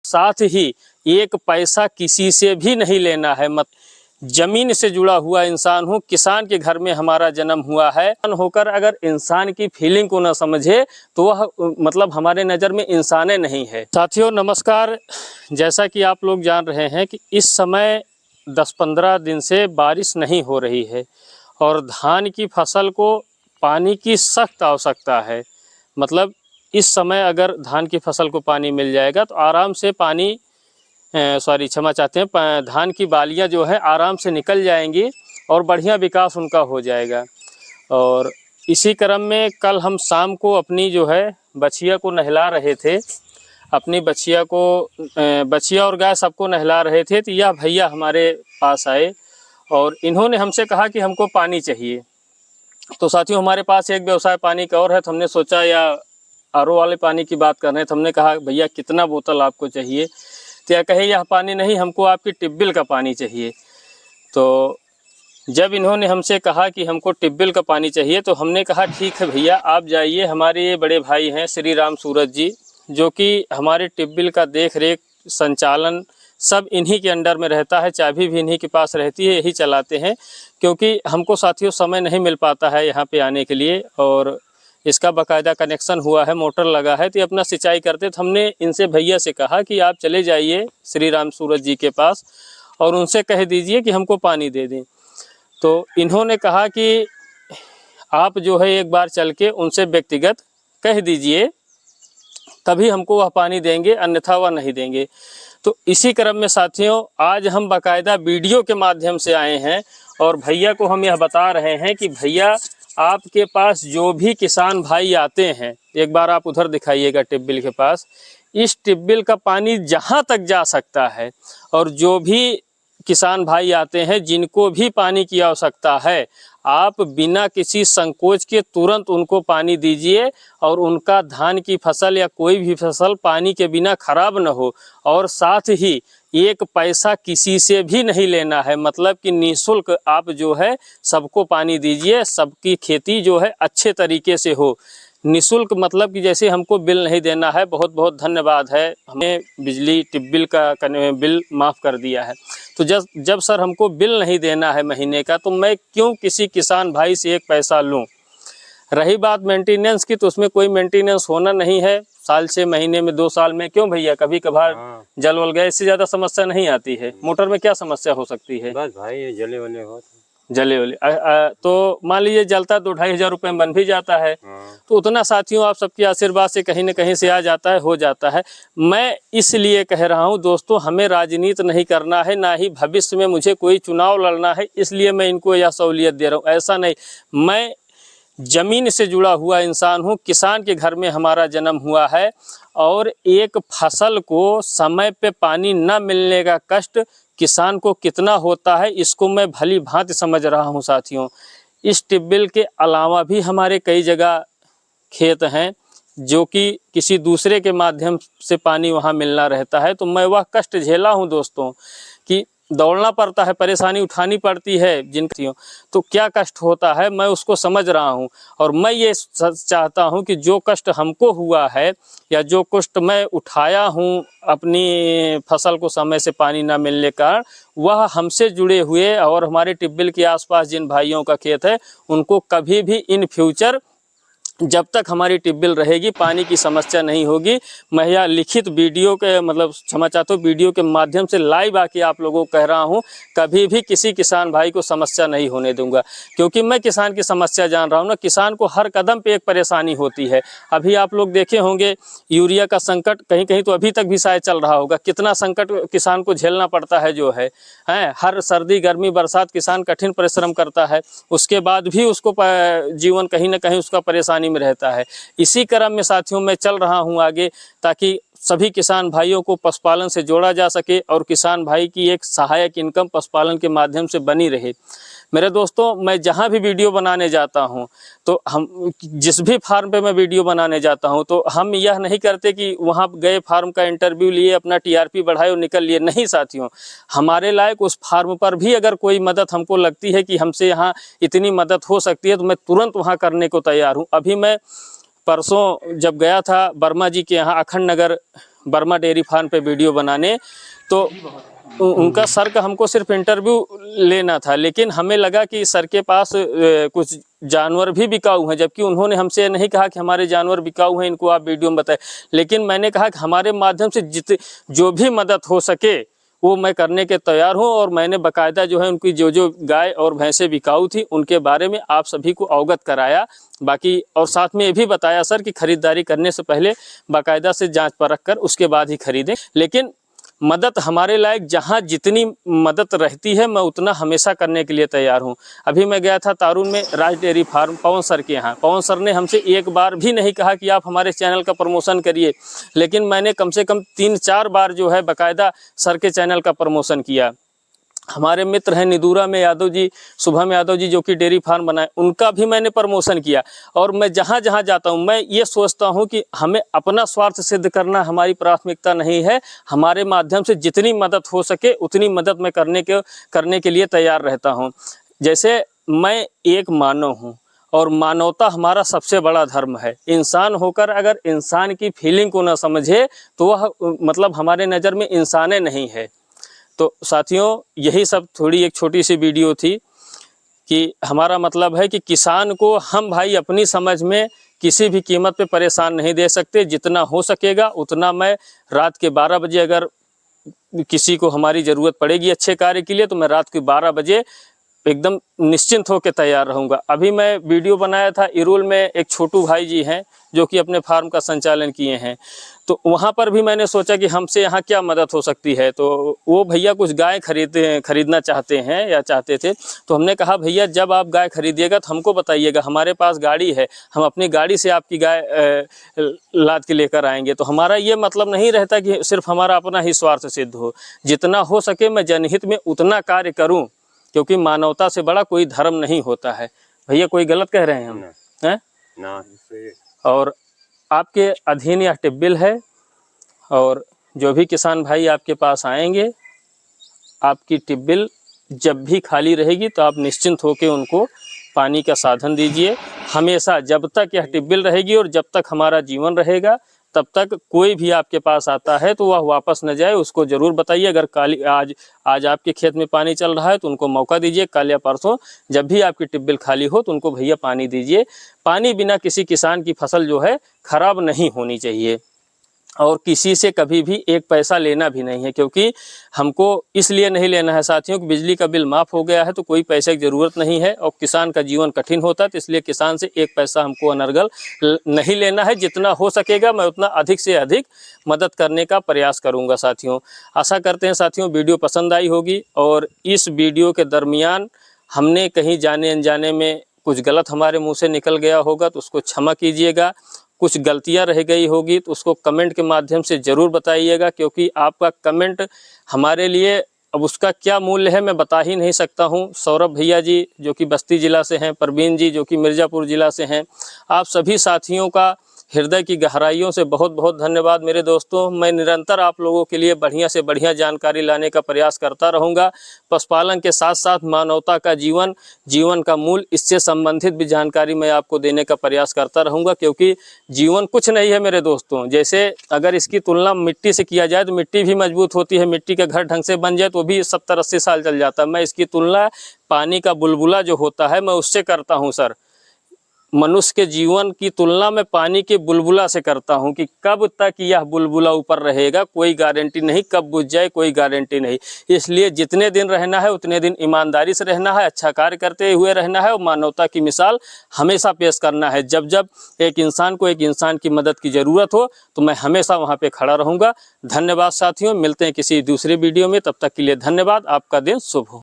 साथ ही एक पैसा किसी से भी नहीं लेना है। जमीन से जुड़ा हुआ इंसान हूँ, किसान के घर में हमारा जन्म हुआ है। होकर अगर इंसान की फीलिंग को न समझे तो वह मतलब हमारे नज़र में इंसान नहीं है। साथियों नमस्कार, जैसा कि आप लोग जान रहे हैं कि इस समय 10-15 दिन से बारिश नहीं हो रही है और धान की फसल को पानी की सख्त आवश्यकता है। मतलब इस समय अगर धान की फसल को पानी मिल जाएगा तो आराम से क्षमा चाहते हैं, धान की बालियां जो है आराम से निकल जाएंगी और बढ़िया विकास उनका हो जाएगा। और इसी क्रम में कल हम शाम को अपनी जो है बछिया को नहला रहे थे, अपनी बछिया और गाय सबको नहला रहे थे, तो यह भैया हमारे पास आए और इन्होंने हमसे कहा कि हमको पानी चाहिए। तो साथियों हमारे पास एक व्यवसाय पानी का और है, तो हमने सोचा या आरओ वाले पानी की बात कर रहे हैं, तो हमने कहा भैया कितना बोतल आपको चाहिए? तो यह कहे यह पानी नहीं, हमको आपकी ट्यूबवेल का पानी चाहिए। तो जब इन्होंने हमसे कहा कि हमको ट्यूबवेल का पानी चाहिए तो हमने कहा ठीक है भैया, आप जाइए, हमारे ये बड़े भाई हैं श्री राम सूरज जी, जो कि हमारे ट्यूबवेल का देख रेख संचालन सब इन्हीं के अंडर में रहता है, चाबी भी इन्हीं के पास रहती है, यही चलाते हैं। क्योंकि हमको साथियों समय नहीं मिल पाता है यहाँ पे आने के लिए, और इसका बाकायदा कनेक्शन हुआ है, मोटर लगा है, तो अपना सिंचाई करते। तो हमने इनसे भैया से कहा कि आप चले जाइए श्री राम सूरज जी के पास और उनसे कह दीजिए कि हमको पानी दे दें। तो इन्होंने कहा कि आप जो है एक बार चल के उनसे व्यक्तिगत कह दीजिए, तभी हमको वह पानी देंगे, अन्यथा वह नहीं देंगे। तो इसी क्रम में साथियों आज हम बाकायदा वीडियो के माध्यम से आए हैं और भैया को हम यह बता रहे हैं कि भैया आपके पास जो भी किसान भाई आते हैं, एक बार आप उधर दिखाइएगा ट्यूबवेल के पास, इस ट्यूबवेल का पानी जहाँ तक जा सकता है और जो भी किसान भाई आते हैं जिनको भी पानी की आवश्यकता है, आप बिना किसी संकोच के तुरंत उनको पानी दीजिए और उनका धान की फसल या कोई भी फसल पानी के बिना खराब न हो। और साथ ही एक पैसा किसी से भी नहीं लेना है, मतलब कि निःशुल्क आप जो है सबको पानी दीजिए, सबकी खेती जो है अच्छे तरीके से हो। निःशुल्क मतलब कि जैसे हमको बिल नहीं देना है, बहुत बहुत धन्यवाद है, हमें बिजली ट्यूबवेल का बिल माफ़ कर दिया है। तो जब सर हमको बिल नहीं देना है महीने का, तो मैं क्यों किसी किसान भाई से एक पैसा लूं? रही बात मेंटेनेंस की, तो उसमें कोई मेंटेनेंस होना नहीं है, साल से महीने में 2 साल में क्यों भैया, कभी कभार जल वल गए, इससे ज़्यादा समस्या नहीं आती है। मोटर में क्या समस्या हो सकती है? बस भाई ये जले वाले हो तो मान लीजिए जलता 2-2.5 रुपये में बन भी जाता है, तो उतना साथियों आप सबके आशीर्वाद से कहीं न कहीं से आ जाता है, हो जाता है। मैं इसलिए कह रहा हूं दोस्तों, हमें राजनीति नहीं करना है, ना ही भविष्य में मुझे कोई चुनाव लड़ना है, इसलिए मैं इनको यह सहूलियत दे रहा हूं। ऐसा नहीं, मैं जमीन से जुड़ा हुआ इंसान हूं, किसान के घर में हमारा जन्म हुआ है और एक फसल को समय पे पानी न मिलने का कष्ट किसान को कितना होता है, इसको मैं भली भांति समझ रहा हूं साथियों। इस ट्यूबवेल के अलावा भी हमारे कई जगह खेत हैं जो कि किसी दूसरे के माध्यम से पानी वहां मिलना रहता है, तो मैं वह कष्ट झेला हूं दोस्तों, कि दौड़ना पड़ता है, परेशानी उठानी पड़ती है जिनकी, तो क्या कष्ट होता है मैं उसको समझ रहा हूं। और मैं ये चाहता हूं कि जो कष्ट हमको हुआ है या जो कष्ट मैं उठाया हूं अपनी फसल को समय से पानी ना मिलने का, वह हमसे जुड़े हुए और हमारे ट्यूबवेल के आसपास जिन भाइयों का खेत है उनको कभी भी इन फ्यूचर जब तक हमारी ट्यूबवेल रहेगी पानी की समस्या नहीं होगी। मैं यह लिखित वीडियो के मतलब क्षमा चाहता हूँ, वीडियो के माध्यम से लाइव आके आप लोगों को कह रहा हूँ, कभी भी किसी किसान भाई को समस्या नहीं होने दूंगा, क्योंकि मैं किसान की समस्या जान रहा हूँ ना। किसान को हर कदम पे एक परेशानी होती है। अभी आप लोग देखे होंगे यूरिया का संकट कहीं कहीं तो अभी तक भी शायद चल रहा होगा, कितना संकट किसान को झेलना पड़ता है जो है हर सर्दी गर्मी बरसात किसान कठिन परिश्रम करता है, उसके बाद भी उसको जीवन कहीं ना कहीं उसका परेशानी में रहता है। इसी क्रम में साथियों मैं चल रहा हूं आगे, ताकि सभी किसान भाइयों को पशुपालन से जोड़ा जा सके और किसान भाई की एक सहायक इनकम पशुपालन के माध्यम से बनी रहे। मेरे दोस्तों, मैं जहां भी वीडियो बनाने जाता हूं, तो हम जिस भी फार्म पे मैं वीडियो बनाने जाता हूं, तो हम यह नहीं करते कि वहां गए फार्म का इंटरव्यू लिए अपना टीआरपी बढ़ाए और निकल लिए। नहीं साथियों, हमारे लायक उस फार्म पर भी अगर कोई मदद हमको लगती है कि हमसे यहाँ इतनी मदद हो सकती है, तो मैं तुरंत वहाँ करने को तैयार हूँ। अभी मैं परसों जब गया था वर्मा जी के यहाँ अखंड नगर वर्मा डेयरी फार्म पे वीडियो बनाने, तो उनका सर का हमको सिर्फ इंटरव्यू लेना था, लेकिन हमें लगा कि सर के पास कुछ जानवर भी बिकाऊ हैं, जबकि उन्होंने हमसे नहीं कहा कि हमारे जानवर बिकाऊ हैं, इनको आप वीडियो में बताएं। लेकिन मैंने कहा कि हमारे माध्यम से जो भी मदद हो सके वो मैं करने के तैयार हूँ, और मैंने बाकायदा जो है उनकी जो गाय और भैंसें बिकाऊ थी उनके बारे में आप सभी को अवगत कराया। बाकी और साथ में ये भी बताया सर कि खरीदारी करने से पहले बाकायदा से जांच परख कर उसके बाद ही खरीदें। लेकिन मदद हमारे लायक जहां जितनी मदद रहती है मैं उतना हमेशा करने के लिए तैयार हूं। अभी मैं गया था तारुन में राज डेयरी फार्म पवन सर के यहाँ। पवन सर ने हमसे एक बार भी नहीं कहा कि आप हमारे चैनल का प्रमोशन करिए, लेकिन मैंने कम से कम 3-4 बार जो है बाकायदा सर के चैनल का प्रमोशन किया। हमारे मित्र हैं निदूरा में यादव जी, शुभम यादव जी, जो कि डेयरी फार्म बनाए, उनका भी मैंने प्रमोशन किया। और मैं जहाँ जहाँ जाता हूँ मैं ये सोचता हूँ कि हमें अपना स्वार्थ सिद्ध करना हमारी प्राथमिकता नहीं है। हमारे माध्यम से जितनी मदद हो सके उतनी मदद मैं करने के लिए तैयार रहता हूँ। जैसे मैं एक मानव हूँ और मानवता हमारा सबसे बड़ा धर्म है। इंसान होकर अगर इंसान की फीलिंग को न समझे तो वह मतलब हमारे नज़र में इंसाने नहीं है। तो साथियों यही सब थोड़ी एक छोटी सी वीडियो थी कि हमारा मतलब है कि किसान को हम भाई अपनी समझ में किसी भी कीमत पे परेशान नहीं दे सकते। जितना हो सकेगा उतना मैं रात के 12 बजे अगर किसी को हमारी ज़रूरत पड़ेगी अच्छे कार्य के लिए तो मैं रात के 12 बजे एकदम निश्चिंत होकर तैयार रहूँगा। अभी मैं वीडियो बनाया था इरुल में, एक छोटू भाई जी हैं जो कि अपने फार्म का संचालन किए हैं, तो वहाँ पर भी मैंने सोचा कि हमसे यहाँ क्या मदद हो सकती है। तो वो भैया कुछ गाय खरीदना चाहते हैं या चाहते थे, तो हमने कहा भैया जब आप गाय खरीदिएगा तो हमको बताइएगा, हमारे पास गाड़ी है, हम अपनी गाड़ी से आपकी गाय लाद के लेकर आएंगे। तो हमारा ये मतलब नहीं रहता कि सिर्फ हमारा अपना ही स्वार्थ सिद्ध हो। जितना हो सके मैं जनहित में उतना कार्य करूँ, क्योंकि मानवता से बड़ा कोई धर्म नहीं होता है। भैया कोई गलत कह रहे हैं हम हैं ना? और आपके अधीन यह टिब्बिल है, और जो भी किसान भाई आपके पास आएंगे आपकी टिब्बिल जब भी खाली रहेगी तो आप निश्चिंत होकर उनको पानी का साधन दीजिए। हमेशा जब तक यह टिब्बिल रहेगी और जब तक हमारा जीवन रहेगा तब तक कोई भी आपके पास आता है तो वह वापस न जाए, उसको ज़रूर बताइए। अगर आज आपके खेत में पानी चल रहा है तो उनको मौका दीजिए, कल या परसों जब भी आपकी टिब्बिल खाली हो तो उनको भैया पानी दीजिए। पानी बिना किसी किसान की फसल जो है खराब नहीं होनी चाहिए, और किसी से कभी भी एक पैसा लेना भी नहीं है, क्योंकि हमको इसलिए नहीं लेना है साथियों कि बिजली का बिल माफ़ हो गया है तो कोई पैसे की ज़रूरत नहीं है, और किसान का जीवन कठिन होता है, तो इसलिए किसान से एक पैसा हमको अनर्गल नहीं लेना है। जितना हो सकेगा मैं उतना अधिक से अधिक मदद करने का प्रयास करूँगा साथियों। आशा करते हैं साथियों वीडियो पसंद आई होगी, और इस वीडियो के दरमियान हमने कहीं जाने अनजाने में कुछ गलत हमारे मुँह से निकल गया होगा तो उसको क्षमा कीजिएगा। कुछ गलतियां रह गई होगी तो उसको कमेंट के माध्यम से ज़रूर बताइएगा, क्योंकि आपका कमेंट हमारे लिए अब उसका क्या मूल्य है मैं बता ही नहीं सकता हूं। सौरभ भैया जी जो कि बस्ती ज़िला से हैं, परवीन जी जो कि मिर्ज़ापुर ज़िला से हैं, आप सभी साथियों का हृदय की गहराइयों से बहुत बहुत धन्यवाद मेरे दोस्तों। मैं निरंतर आप लोगों के लिए बढ़िया से बढ़िया जानकारी लाने का प्रयास करता रहूँगा। पशुपालन के साथ साथ मानवता का जीवन का मूल, इससे संबंधित भी जानकारी मैं आपको देने का प्रयास करता रहूँगा, क्योंकि जीवन कुछ नहीं है मेरे दोस्तों। जैसे अगर इसकी तुलना मिट्टी से किया जाए तो मिट्टी भी मजबूत होती है, मिट्टी का घर ढंग से बन जाए तो भी 70-80 साल चल जाता है। मैं इसकी तुलना पानी का बुलबुला जो होता है मैं उससे करता हूँ सर। मनुष्य के जीवन की तुलना में पानी के बुलबुला से करता हूं कि कब तक यह बुलबुला ऊपर रहेगा कोई गारंटी नहीं, कब बुझ जाए कोई गारंटी नहीं। इसलिए जितने दिन रहना है उतने दिन ईमानदारी से रहना है, अच्छा कार्य करते हुए रहना है, और मानवता की मिसाल हमेशा पेश करना है। जब जब एक इंसान को एक इंसान की मदद की ज़रूरत हो तो मैं हमेशा वहाँ पर खड़ा रहूँगा। धन्यवाद साथियों, मिलते हैं किसी दूसरे वीडियो में, तब तक के लिए धन्यवाद। आपका दिन शुभ हो।